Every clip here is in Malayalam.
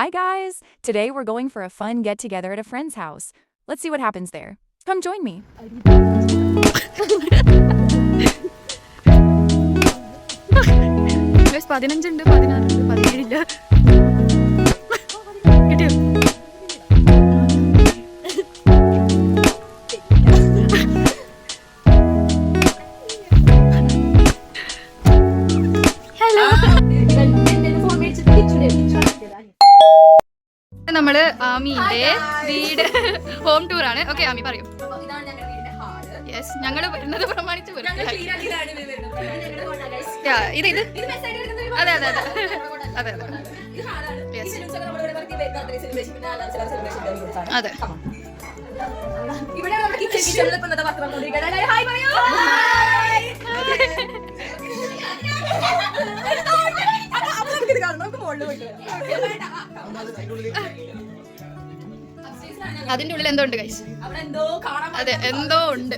Hi guys! Today we're going for a fun get-together at a friend's house. Let's see what happens there. Come join me. Guys, 15 ഉണ്ട് 16 ഉണ്ട് 17 ഇല്ല കിട്ടിയോ ഹലോ നമ്മള് ആമിയുടെ വീട് ഹോം ടൂർ ആണ്. ഓക്കെ ആമി പറയൂ. യെസ്, ഞങ്ങള് വരുന്നത് പ്രമാണിച്ച് ഇത് അതെ അതെ അതെ അതെ അതെ അതെ. അതിന്റെ ഉള്ളിൽ എന്തോ ഉണ്ട് ഗൈസ്. അതെ, എന്തോ ഉണ്ട്.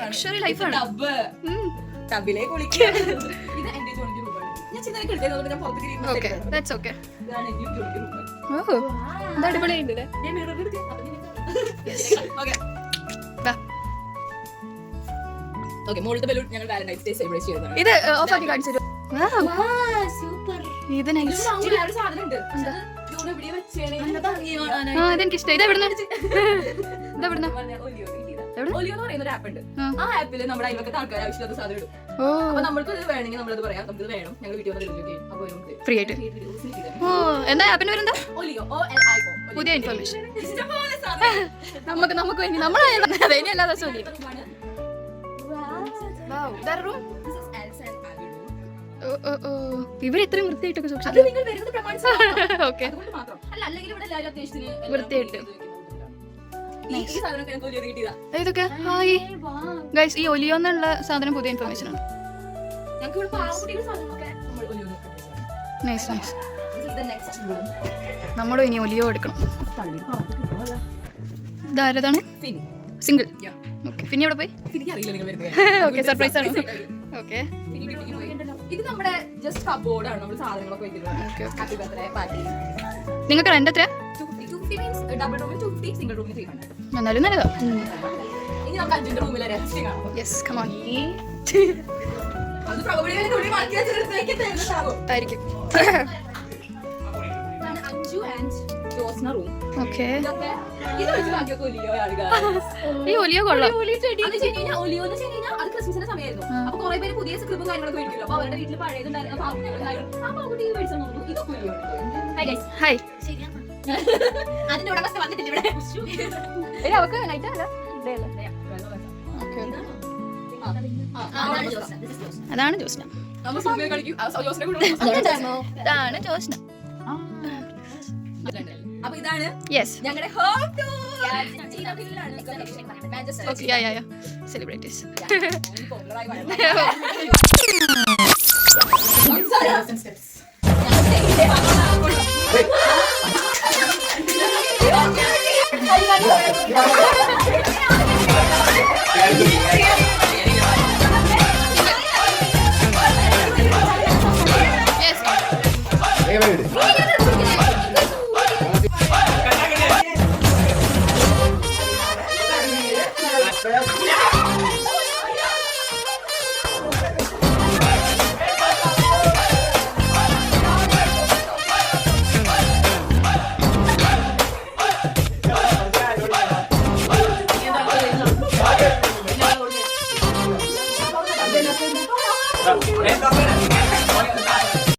ലക്ഷറി ലൈഫാണ്. അടിപൊളിയുണ്ട്. ഇത് ഓഫാക്കി കാണിച്ചു. ഇത് ഇതെനിക്ക് ഇഷ്ടം. ഇതെവിടുന്ന ഫ്രീ ആയിട്ട്. ഓ, എന്താ ആപ്പിന്റെ പേരെന്താ? പുതിയ ഇൻഫർമേഷൻ നമുക്ക് വേണ്ടി നമ്മളെ ഇനി എല്ലാ ദിവസവും ഇവർ ഇത്രയും വൃത്തിയായിട്ടൊക്കെ സൂക്ഷിച്ചു. വൃത്തിയായിട്ട് ഇതൊക്കെ. ഹായ് ഗൈസ്, ഈ ഒലിയോ എന്നുള്ള സാധനം പുതിയ ഇൻഫർമേഷൻ ആണ്. Nice nice. നമ്മളും ഇനി ഒലിയോ എടുക്കണം. ഇതാരതാണ്? സിംഗിൾ. ഓക്കെ, പിന്നെ എവിടെ പോയി? ഓക്കെ, സർപ്രൈസ് ആണ്. ഓക്കെ, നിങ്ങൾക്ക് റെന്റ് എത്ര? എന്നാലും നല്ലതാ. Yes, come on. ആയിരിക്കും. ഓക്കെ, ഈ ഒലിയോ കൊള്ളാം. ഹായ്. അവക്ക് അതാണ് ജോസ്ന. ഇതാണ് ജോസ്ന. അപ്പൊ ഇതാണ് ഞങ്ങളുടെ ഹോം ടൂർ. സെലിബ്രിറ്റീസ്.